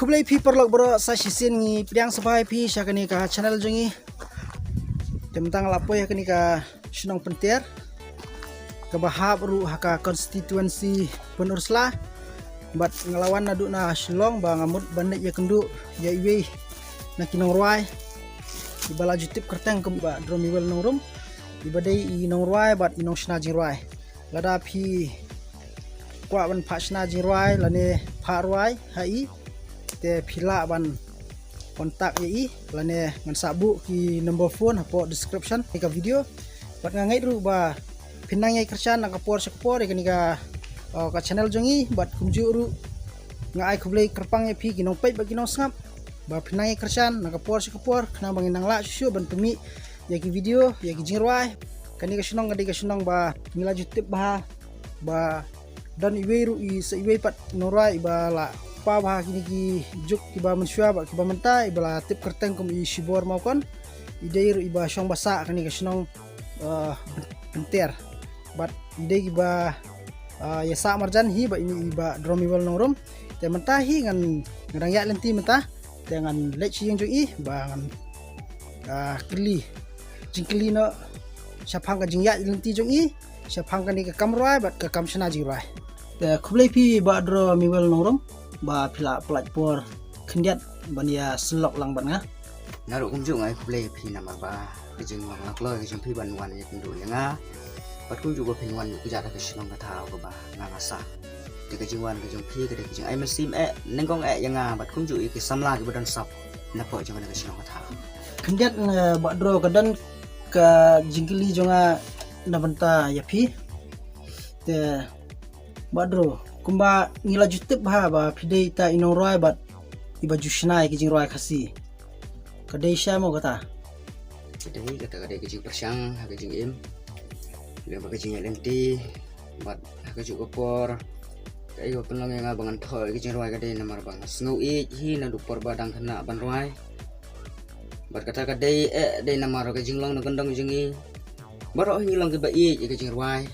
kublai pi perlok bro sa sisin ngi priang sabai pi syakani ka channel jongi tentang lapo ya kani ka sunong pentir ke bahab ru haka konstituensi penursla bat ngelawan nadu na shilong ba ngamut bandit ya kendu ya iwe na kinong ruai ibala jutip kerteng ke ba dromiwel nongrum ibadai i nong ruai bat inong shna jiruai lada pi kwa ban pha shna jiruai lane pha ruai hai te phila ban kontak ye lane ngan sabu ki number phone hapo description ka video bat ngai ru ba pinang yai kerjan na kapor sekapor ikani ka channel jongi bat kumju ru ngai kublai kerpang ye pi ginong pai ba ginong sngap ba pinang yai kerjan na kapor sekapor khna bangin nang la shu ban pemi ya ki video ya ki jingruai kani ka sunong ngadi ka sunong ba ngila jutip ba dan iweru i sa iwe pat norai ba la pa ba kini ki juk ki ba mensua ba ki ba menta ibala tip kerteng kum i shibor maukon ideir iba syong basa kani ka sunong pentir bat ide ki ba ya sa marjan hi ba ini iba dromiwal nongrom te menta hi ngan ngadang ya lenti menta te ngan lech yang jo i ba ngan kli jingkli no syapang ka jingya lenti jo i syapang ka ni ka kamrai bat ka kamshna jirai te kublai pi ba dromiwal nongrom ba phila plat por khendiat bania slok lang ban nga naru kumju ngai kublai pi namar ba kejing lang lak kejing pi ban wan ya kendu nga bat kumju ba pin wan ku jara ka shinong ka thao ka ba nga ngasa te kejing wan kejing pi ka kejing ai masim nengkong yang nga bat kumju i ki samla ki badan sap na po jang ka shinong ka thao khendiat ba dro ka dan ka jingkli jonga na banta ya pi te ba dro kumba ngila jutip ba pidei ta inong roi bat iba jushnai ki jing roi khasi kadai sha mo kata kadai kejing persyang kejing im le ba kejing lenti bat kejing kopor kai go penlang yang abangan thoi kejing roi kadai namar bang sngu i hi na dupor badang kena ban roi bat kata kadai dei namar kejing long na gendong jingi baro hi long ke ba i kejing roi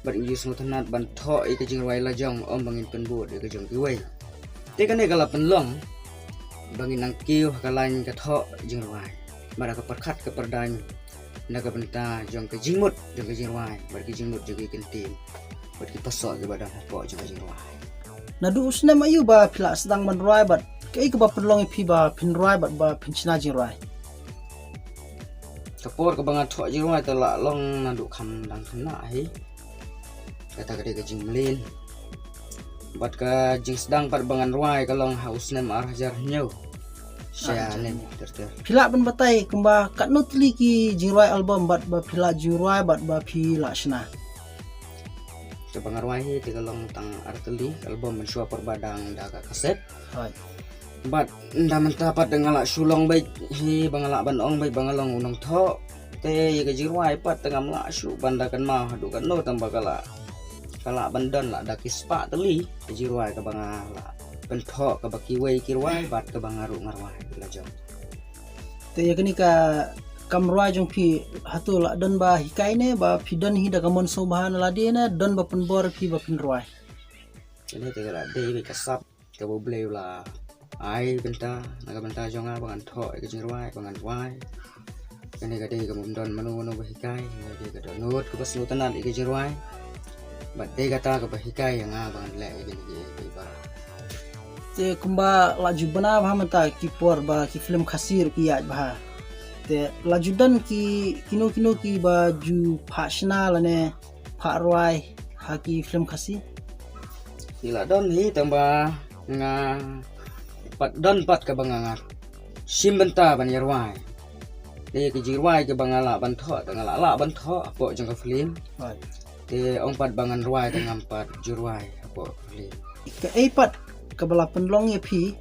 bat uji semua tenat ban tho ke jing wai la jong om bangin penbut ke jong kiwai te kan kala penlong bangin nang kiu kalain ke tho jing wai mara ke perkhat ke perdan na ke benta jong ke jingmut jong ke jing wai bar ke jingmut juga kentim bat ki pasok ke badan po jong ke jing wai nadu usna mayu ba phila sedang ban roi bat kai ke ba penlong pi ba pin roi bat ba pinchna jing roi kapor ke bangat tho jing wai tela long nadu kham dang khna hi kata kadai ke jing melin bat ka jing sedang pat bangan ruai kalong haus nem arhajar nyu sya nem terter phila ban batai kumba katnutli ki jing roi album bat ba phila jing roi bat ba phila shna ke bangan ruai hi te kalong tang arteli album mensua perbadang daga kaset hai bat ndaman tapat dengala sulong baik hi bangala ban ong baik bangalong unong tho te ye ke jing roi pat tengam la su bandakan ma hadu kan no tambah kala bandan la da kispa teli jiruai ka bangala pentho ka bakiwai kirwai bat ka bangaru ngarwai la jong te yakni ka kamroi jong pi hatu la don ba hikai ne ba pidan hi da kamon so bahan la de na don ba penbor pi ba pinroi ini te kala de bi kasap ka bo bleu la ai benta na ka benta jonga bangan tho ka jiruai bangan wai kene ka de ka mundon manu ba hikai de ka donot ka pasnu tanan ka jiruai bat de kata ka bahikai yang abang le gini ba te kumba laju bana ba mata ki por ba ki film khasir ki ya ba te laju dan ki kino ki ba ju phashna lane pha roi ha ki film khasi ila don hi tamba nga pat don pat ka banganga sim benta ban yarwai de ki jirwai ka bangala ban tho tangala la ban tho po jang ka film te ong pat bangan ruai dengan pat juruai apa li ke eipat ke bala penlong ye pi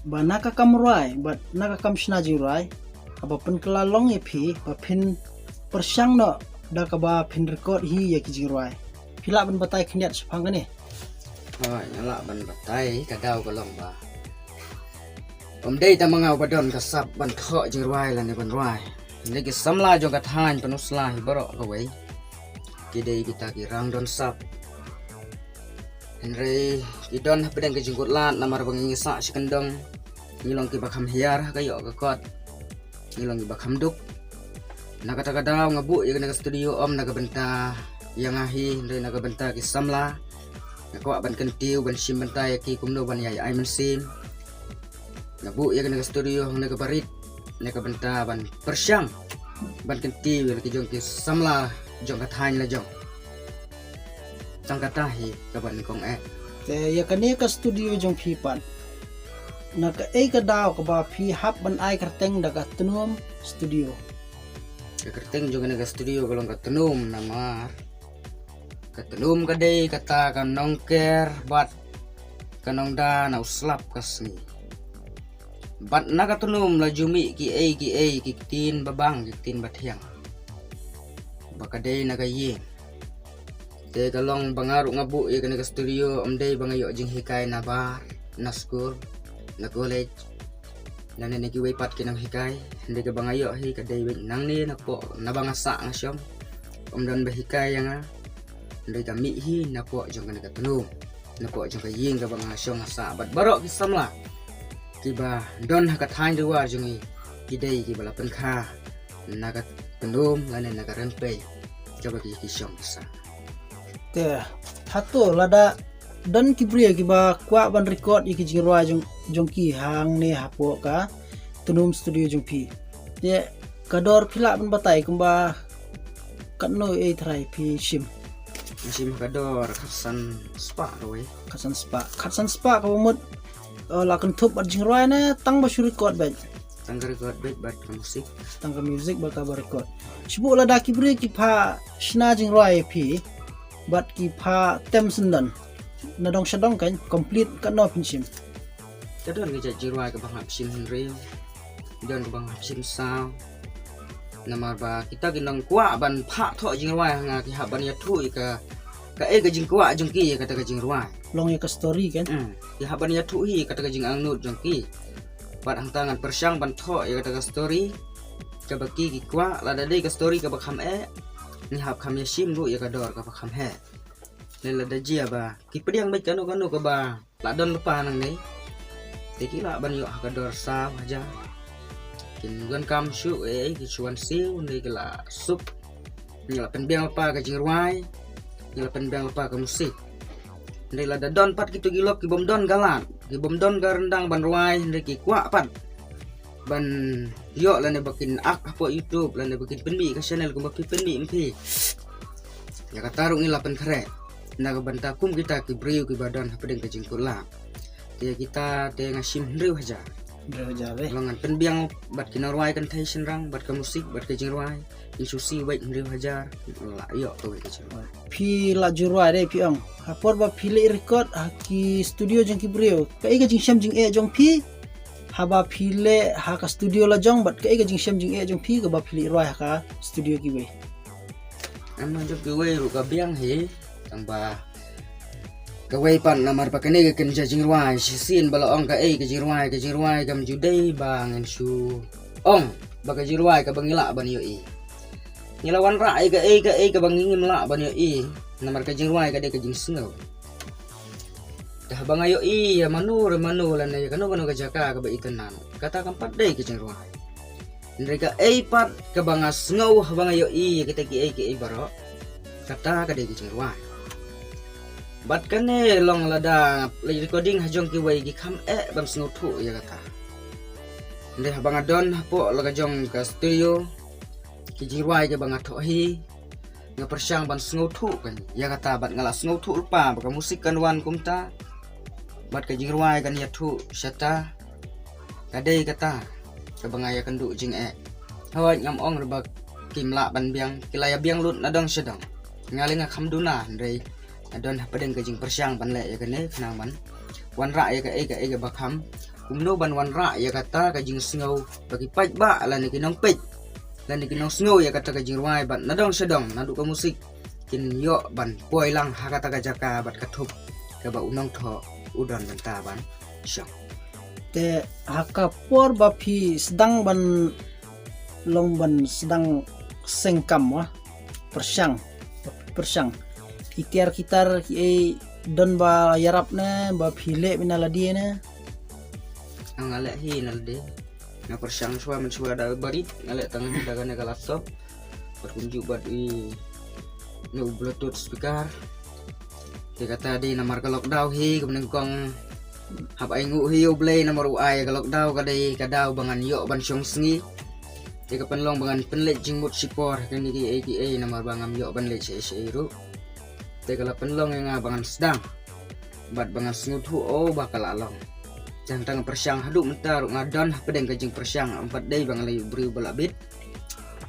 ba naka kam ruai bat naka kam shna jurai apa pen kelalong ye pi ba pin persyang no da ka ba pin record hi ye ki jurai pila ban batai khniat sepang ne oi nyala ban batai ka dau ka long ba om dei ta mangau badon ka sap ban tho jurai la ne ban ruai ne ki samla jong ka than penusla hi baro ka wei kidei kita ki rang don sap Henry idon pedang ke jenggot lat namar bangi sak sekendong ngilong ki bakam hiar kayo kakot ngilong ki bakam duk na kata-kata ngabu ya naga studio om naga benta yang ahi Henry naga benta ki samla ngakwa ban kentiu ban sim benta ya ki kumno ban yai ai mensim ngabu ya naga studio naga barit naga benta ban persyang ban kentiu ya ki jong ki samla jong kathain la jong tangkatahi kaban kong te ya kani ka studio jong phi pan na ka ka daw ka ba phi hap ban ai kerteng daga tunum studio kerteng juga naga studio kalau ketenum namar ketenum kadai kata kanong ker bat kanong da na uslap kasni bat naga tenum la jumi ki tin babang ki tin bathiang bakadai naga yeng te kalong bangaru ngabu ya kena ke studio amdai bangayo jing hikai na bar na school na college na nene ki wepat kinang hikai ndai ka bangayo hi kadai wing nang ni na po na bangasa nga syom omdan ba hikai nga ndai ka mi hi na po jong kena ketenu na po jong ka ying ka banga syong sa bat barok ki samla ki ba don ha ka thain dewa jong ki dai ki bala penkha na ka tenum lane na ka rempe coba ki syong sa te hato lada dan kibria kiba kwa ban record iki jirwa jong ki hang ne hapo ka tunum studio jong pi te kador phila ban batai kumba kanno trai pi sim kador khasan spa roi khasan spa ka mot la kan thup ban jirwa na tang ba shuri record ban tang record bat musik tang music ba ka ba record shibu lada kibria ki pha shna jirwa pi bat ki pha tem sendan nadong shadong kan complete kan no pinsim kadon ke jirwa ke bang hapsin real don ke bang hapsin sao namar ba kita ginang kwa ban pha tho jirwa nga ki haban ya thu ka ke jing kwa jong ki kata ke jirwa long ya ka story kan ki haban ya thu hi kata ke jing angnut jong ki bat hang tangan persyang ban tho ya kata ke story ke baki ki kwa la dai ke story ke bakham ni hap kham ya sim lu ya kador ka pakham he lela da jia ba ki pediang baik kanu ka ba la don lupa nang ni te ki la ban yo kador sa aja kin gun kam shu ki chuan siu ni la sup ni la penbiang pa ka jirwai ni la penbiang pa ka musik ni la da don pat kitu gilok ki bom don galan ki bom don ga rendang ban ruai ni ki kwa pat ban yo la ne bakin ak apa YouTube la ne bakin penbi ka channel ko bakin penbi mpi ya katarung ila pen kre na ka banta kum kita ki briu ki badan pedeng ka jingkula te kita te ngasim riu haja jave longan penbiang bat kinarwai kan thai senrang bat ka musik bat ka jingwai insusi wait riu hajar la yo to ka jingwai pi la jurwa de pi ang hapor ba pi le record ki studio jong ki briu ka jing sham jing jong pi haba phile ha ka studio la jong bat ka jing sham jing jong phi ka ba phili roi ha ka studio ki we amma jok ki we ru ka biang he tamba ka we pan namar pa kene ka ken jing roi sin bala ong ka ka jirwai kam judai bang en su ong ba ka jirwai ka bangila ban yo ngilawan ra ka bangingim la ban yo namar ka jirwai ka de ka jing snow dah bangayo ya manu lan ya kanu ka jaka ka ba itanan kata kampat dai ke jengruai mereka pat ka bangas ngau bangayo kita ki baro kata ka dai ke jengruai bat kane long lada recording hajong ki wai ki kham bam snow thu ya kata ndeh bangadon po laga jong ka studio ki jengruai ka bangatho hi nga persyang ban snow thu kan ya kata bat ngala snow thu ulpa baka musik kan wan kumta bat ka jingruai kan ya thu syata kadai kata ka bangaya kan du jing hawat ngam ong rebak kimla ban biang kilaya biang lut nadong sedang ngaling kham duna ndai adon padeng ka jing persyang ban le ya kane nang ban wan ra ya ka bakham kumno ban wan ra ya kata ka jing sngau bagi paj ba la ni kinong pej la ni kinong sngau ya kata ka jingruai ban nadong sedang nadu ka musik kin yo ban poi lang ha kata ka jaka bat ka thup ka ba unong tho udon benta ban syang te haka por ba phi sedang ban long ban sedang sengkam wa persyang itiar kitar ki don ba yarap ne ba phile minaladi ne ang alek hi nalde na persyang suwa mensuwa da bari alek tang daga ne laptop berkunjuk buat no bluetooth speaker dia kata di nomor ke lockdown hi kemudian kong hap ai ngu hi oblay nomor uai ke lockdown kadau bangan yok ban syong sengi dia ke penlong bangan penlet jingmut sipor kini ki ATA nomor bangam yok ban le che ru dia kala penlong yang bangan sedang bat bangan sengutu bakal along jangan tang persyang haduk mentar ngadon pedeng kajing persyang 4 day bangan layu beri balabit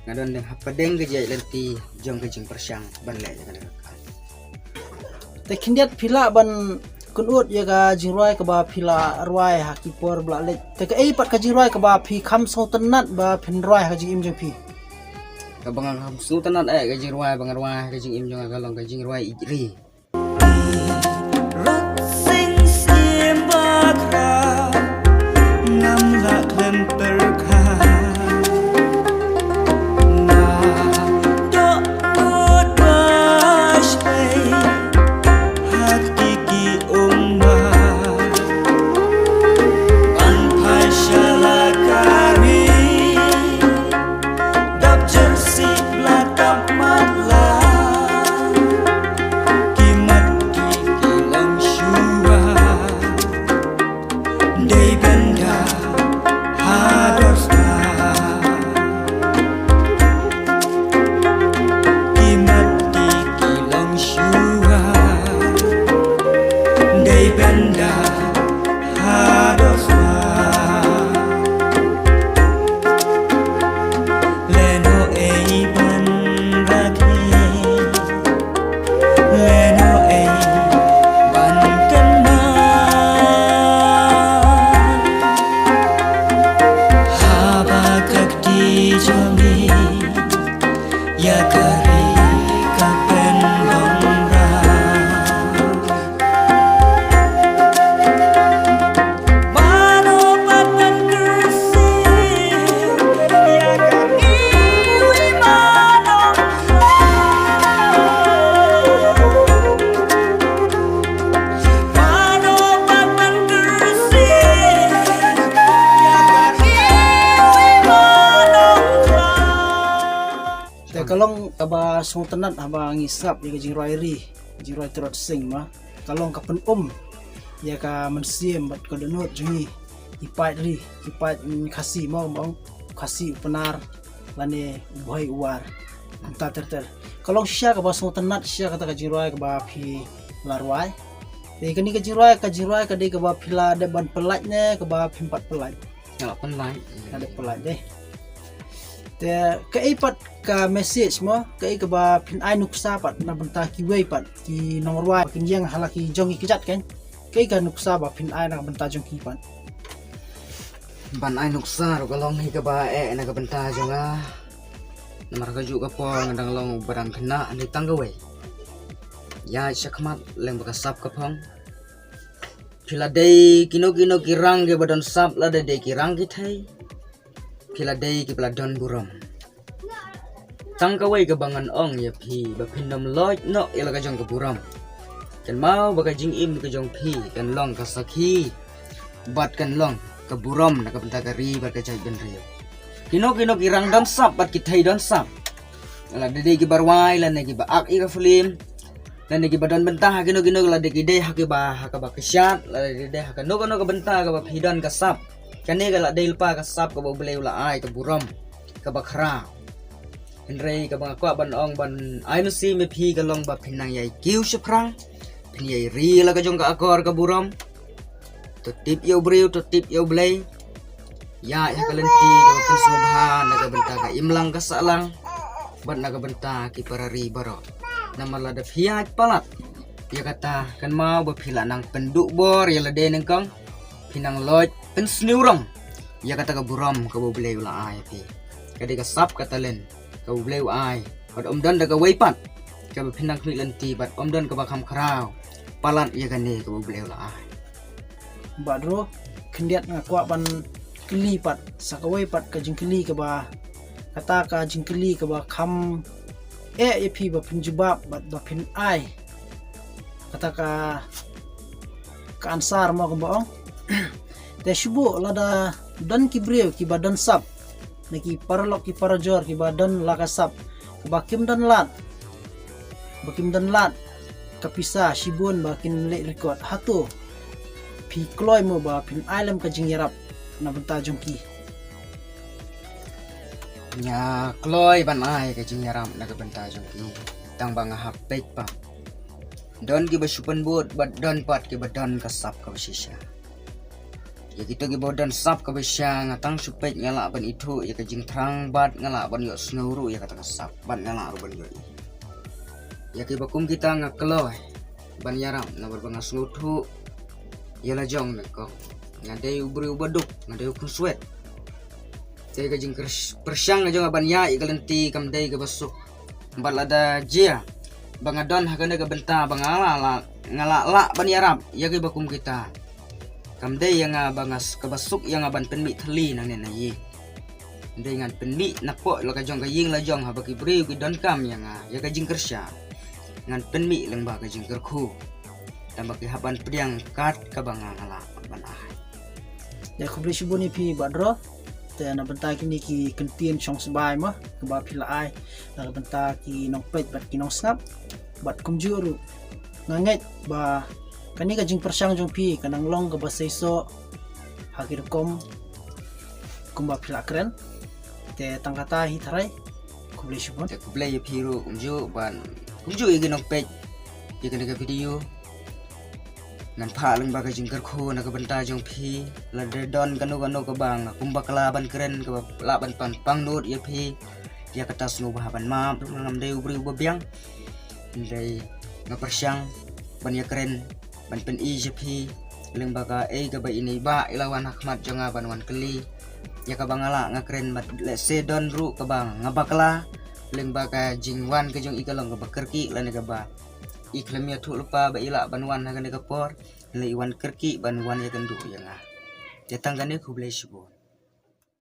ngadon deng pedeng kejai lenti jong kajing persyang ban le jangan te kindiat pila ban kunut ya ga jingroi ka ba pila roi hakipor bla le te ka pat ka jingroi ka ba phi kham so tanat ba phin roi ha jing im jeng phi ka bangang ham su tanat ka jing roi bangar roi ka jing im jong ka long ka jing roi ri kalong kaba sultanat aba ngisap ya jingroi ri jingroi trot sing ma kalong kapen ya ka mensiem bat ko denut jungi ipat ri ipat khasi mau khasi penar lane boy war anta ter kalong sya kaba sultanat sya kata ka jingroi kaba phi larwai de kani ka jingroi ka de kaba phila de ban pelat ne kaba phimpat pelat ya penlai ada pelat deh te kaipat ka message mo kai ka ba pin ai nuksa pat na banta ki wei pat ki nomor wa kin yang halaki jongi kijat kan kai ka nuksa ba pin ai na banta jong ki pat ban ai nuksa ro kalong hi ka ba na ka banta jonga nomor ka ju ka po ngandang long barang kena ni tangga wei ya syakmat leng bakasap ka phong phila dei kino kirang ke badan sap la de kirang ki thai phila dei ki pladon buram tang ka wei ka bangan ong ya phi ba phindom loj no ila ka jong ka buram kan mau ba ka jing im ka jong phi kan long ka sakhi bat kan long ka buram na ka banta ka ri ba ka jai ben ri kino kirang dam sap bat ki thai don sap la de ki barwai la ne ki ba ak i ka film la ne ki badan benta kino la de ki de ha ki ba ha ka ba ka syat la de ha ka no ka benta ka ba phi don ka sap kane ka la de pa ka sap ka ba bleu la ai ka buram ka ba khra Henry ka mga kwa ban ong ban ay no si me phi ka long ba pinang yai kiu syprang pin yai ri la ka jong ka akor ka buram to tip yo breu to tip yo blay ya ka lenti ka pin subhan na ka benta ka imlang ka salang ban na ka benta ki para ri baro na malada phiat palat ya kata kan mau ba phila nang penduk bor ya la de nang kang pinang loj pen sniurong ya kata ka buram ka bo blay la ai pi ka de ka sap ka talen kau bleu ai bat dan da ka weipat ka pinang klik lenti bat dan ka bakam krau palat ya kane kau bleu la ai badro kendiat ngakwa ban keli pat sakawai pat ka jingkeli ka ba kata ka jingkeli ka ba kham ya phi ba pin jubab bat ba pin ai kata ka ansar mo ko baong te shubu lada dan kibriyo ki badan sap naki paralok ki parajor ki badan lakasap bakim dan lat kapisa shibun bakin le record hatu pi kloy mo ba pin alam ka jingyarap na benta jongki nya kloy ban ai ka jing yaram na ka benta jongki tang bang hapek pa don ki basupan bot bat don pat ki badan kasap ka basisya ya gitu ki badan sap ka basya ngatang supek ngala ban itu ya ka jing trang bat ngala ban yo snuru ya kata kasap ban ngala ban yo ya ki bakum kita ngakloy ban yaram na berbang snutu ya la jong na ko ngade ubri ubaduk ngade ukun sweat saya ka jing persyang na jong ban ya ikalenti kam dai ka basuk balada jia bangadon hakana ka benta bangala ngala ban yaram ya ki bakum kita kamday yang bangas kabasuk yang ban penmi thali nang ne yi dengan penmi napo lo ka jong ka ying la jong ha baki bri ki don kam yang ya ka jing kersya ngan penmi leng ba ka jing kerku dan baki haban pediang kat ka banga ngala ban ah ya ko bri shibuni pi badro te na benta kini ki kentien chong sbai ma ke ba pila ai na benta ki nong pet bat ki nong snap bat kumjuru nganget ba kani ka jing persyang jong pi kanang long ka basaiso hakir kom kumba pila keren te tangkata hitarai kuble shibon te kuble ye piru kumju igi nong pet ye kana ka video ngan pha leng ba ka jing kerku na ka benta jong pi la de don kanu ka bang kumba kalaban keren ka laban pan pangnut ye pi ya kata snu bahaban map ngam deu bri ubabiang ndai ngapersyang ban ya keren ban pen IJP lembaga ka ba ini ba ilawan Ahmad jonga banwan keli ya ka bangala ngakren bat se don ru ka bang ngabakla lembaga jingwan ke jong ikalong ka bakerki lan ka ba iklam ya tu lupa ba ila banwan ha ka por le iwan kerki banwan ya kendu ya nga tetang gane ku blesbo